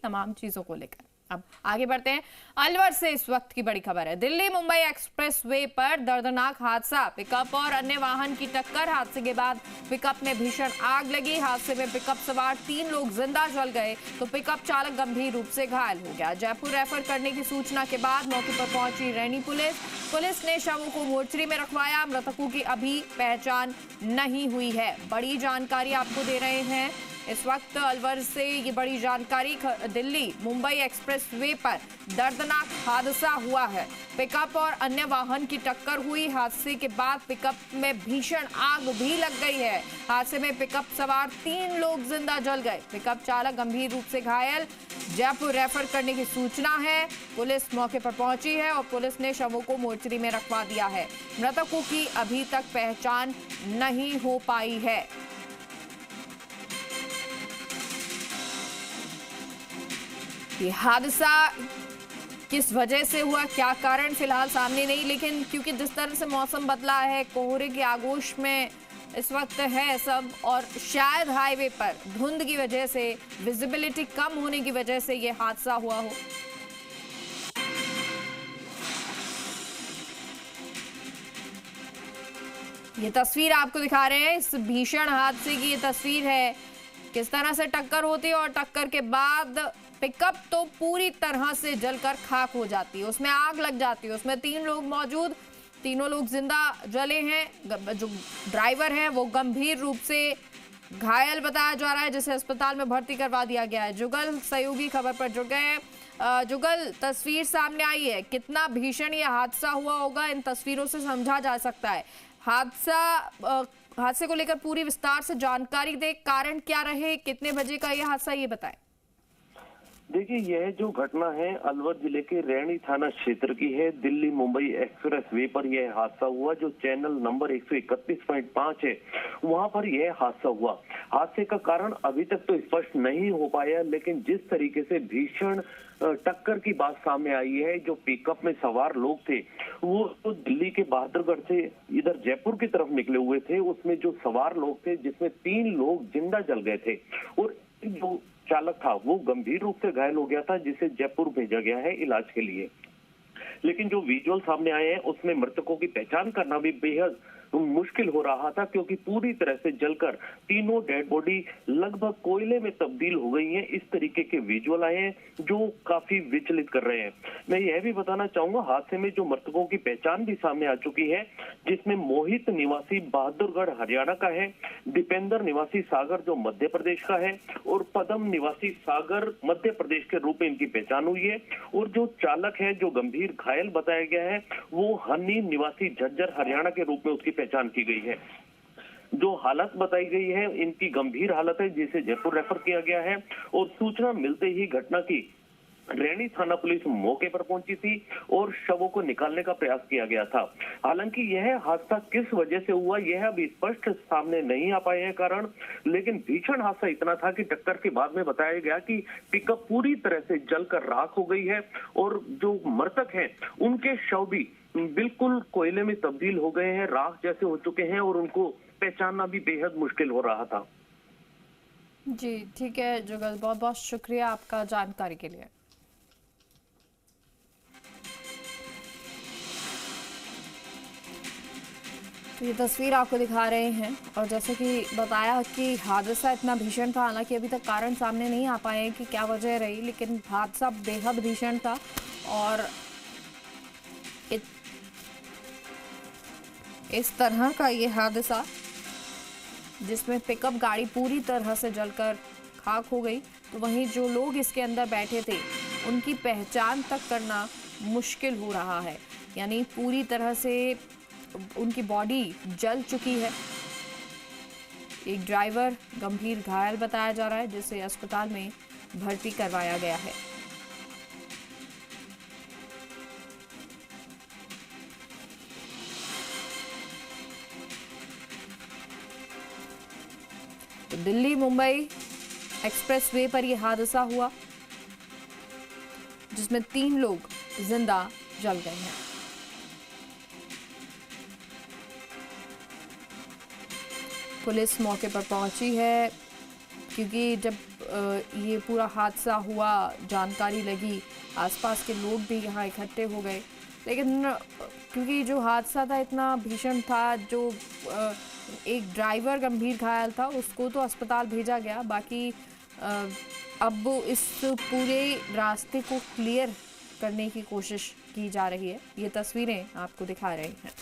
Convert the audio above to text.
तमाम चीजों को लेकर। अब आगे बढ़ते हैं। अलवर से इस वक्त की बड़ी खबर है। दिल्ली मुंबई एक्सप्रेसवे पर दर्दनाक हादसा, पिकअप और अन्य वाहन की टक्कर। हादसे के बाद पिकअप में भीषण आग लगी। हादसे में पिकअप सवार 3 लोग जिंदा जल गए तो पिकअप चालक गंभीर रूप से घायल हो गया। जयपुर रेफर करने की सूचना के बाद मौके पर पहुंची रैनी पुलिस ने शवों को मोर्चरी में रखवाया। मृतकों की अभी पहचान नहीं हुई है। बड़ी जानकारी आपको दे रहे हैं इस वक्त अलवर से ये बड़ी जानकारी। दिल्ली मुंबई एक्सप्रेसवे पर दर्दनाक हादसा हुआ है। पिकअप और अन्य वाहन की टक्कर हुई। हादसे के बाद पिकअप में भीषण आग भी लग गई है। हादसे में पिकअप सवार 3 लोग जिंदा जल गए। पिकअप चालक गंभीर रूप से घायल। जयपुर रेफर करने की सूचना है। पुलिस मौके पर पहुंची है और पुलिस ने शवों को मोर्चरी में रखवा दिया है। मृतकों की अभी तक पहचान नहीं हो पाई है। ये हादसा किस वजह से हुआ, क्या कारण फिलहाल सामने नहीं, लेकिन क्योंकि जिस तरह से मौसम बदला है, कोहरे की आगोश में इस वक्त है सब, और शायद हाईवे पर धुंध की वजह से, विजिबिलिटी कम होने की वजह से ये हादसा हुआ हो। ये तस्वीर आपको दिखा रहे हैं इस भीषण हादसे की। ये तस्वीर है किस तरह से टक्कर होती है और टक्कर के बाद पिकअप तो पूरी तरह से जलकर खाक हो जाती है, उसमें आग लग जाती है। उसमें 3 लोग मौजूद, तीनों लोग जिंदा जले हैं। जो ड्राइवर है वो गंभीर रूप से घायल बताया जा रहा है, जिसे अस्पताल में भर्ती करवा दिया गया है। जुगल सहयोगी खबर पर जुड़ गए हैं। जुगल, तस्वीर सामने आई है, कितना भीषण यह हादसा हुआ होगा इन तस्वीरों से समझा जा सकता है। हादसे को लेकर पूरी विस्तार से जानकारी दे, कारण क्या रहे, कितने बजे का यह हादसा, ये बताएं। देखिए, यह जो घटना है अलवर जिले के रैनी थाना क्षेत्र की है। दिल्ली मुंबई एक्सप्रेस वे पर यह हादसा हुआ। जो चैनल नंबर 131.5 है वहां पर यह हादसा हुआ। हादसे का कारण अभी तक तो स्पष्ट नहीं हो पाया, लेकिन जिस तरीके से भीषण टक्कर की बात सामने आई है, जो पिकअप में सवार लोग थे वो तो दिल्ली के बहादुरगढ़ से इधर जयपुर की तरफ निकले हुए थे। उसमें जो सवार लोग थे जिसमें 3 लोग जिंदा जल गए थे और जो चालक था वो गंभीर रूप से घायल हो गया था, जिसे जयपुर भेजा गया है इलाज के लिए। लेकिन जो विजुअल सामने आए हैं उसमें मृतकों की पहचान करना भी बेहद मुश्किल हो रहा था, क्योंकि पूरी तरह से जलकर तीनों डेड बॉडी लगभग कोयले में तब्दील हो गई हैं। इस तरीके के विजुअल आए हैं जो काफी विचलित कर रहे हैं। मैं यह भी बताना चाहूंगा, हादसे में जो मृतकों की पहचान भी सामने आ चुकी है, जिसमें मोहित निवासी बहादुरगढ़ हरियाणा का है, दीपेंद्र निवासी सागर जो मध्य प्रदेश का है और पदम निवासी सागर मध्य प्रदेश के रूप में इनकी पहचान हुई है। और जो चालक है जो गंभीर घायल बताया गया है वो हनी निवासी झज्जर हरियाणा के रूप में उसकी पहचान की गई है। जो हालत बताई गई है इनकी गंभीर हालत है, जिसे जयपुर रेफर किया गया है। और सूचना मिलते ही घटना की रैनी थाना पुलिस मौके पर पहुंची थी और शवों को निकालने का प्रयास किया गया था। हालांकि यह हादसा किस वजह से हुआ यह अभी स्पष्ट सामने नहीं आ पाए हैं कारण, लेकिन भीषण हादसा इतना था कि टक्कर के बाद में बताया गया कि पिकअप पूरी तरह से जलकर राख हो गई है और जो मृतक हैं उनके शव भी बिल्कुल कोयले में तब्दील हो गए हैं, राख जैसे हो चुके हैं और उनको पहचानना भी बेहद मुश्किल हो रहा था। जी ठीक है जुगल, बहुत बहुत शुक्रिया आपका जानकारी के लिए। तो ये तस्वीर आपको दिखा रहे हैं और जैसे कि बताया कि हादसा इतना भीषण था, हालांकि अभी तक कारण सामने नहीं आ पाए कि क्या वजह रही, लेकिन हादसा बेहद भीषण था। और इस तरह का ये हादसा जिसमें पिकअप गाड़ी पूरी तरह से जलकर खाक हो गई, तो वहीं जो लोग इसके अंदर बैठे थे उनकी पहचान तक करना मुश्किल हो रहा है। यानी पूरी तरह से उनकी बॉडी जल चुकी है। एक ड्राइवर गंभीर घायल बताया जा रहा है, जिसे अस्पताल में भर्ती करवाया गया है। तो दिल्ली मुंबई एक्सप्रेसवे पर यह हादसा हुआ जिसमें 3 लोग जिंदा जल गए हैं। पुलिस मौके पर पहुंची है क्योंकि जब ये पूरा हादसा हुआ जानकारी लगी, आसपास के लोग भी यहाँ इकट्ठे हो गए, लेकिन क्योंकि जो हादसा था इतना भीषण था, जो एक ड्राइवर गंभीर घायल था उसको तो अस्पताल भेजा गया, बाकी अब इस पूरे रास्ते को क्लियर करने की कोशिश की जा रही है। ये तस्वीरें आपको दिखा रहे हैं।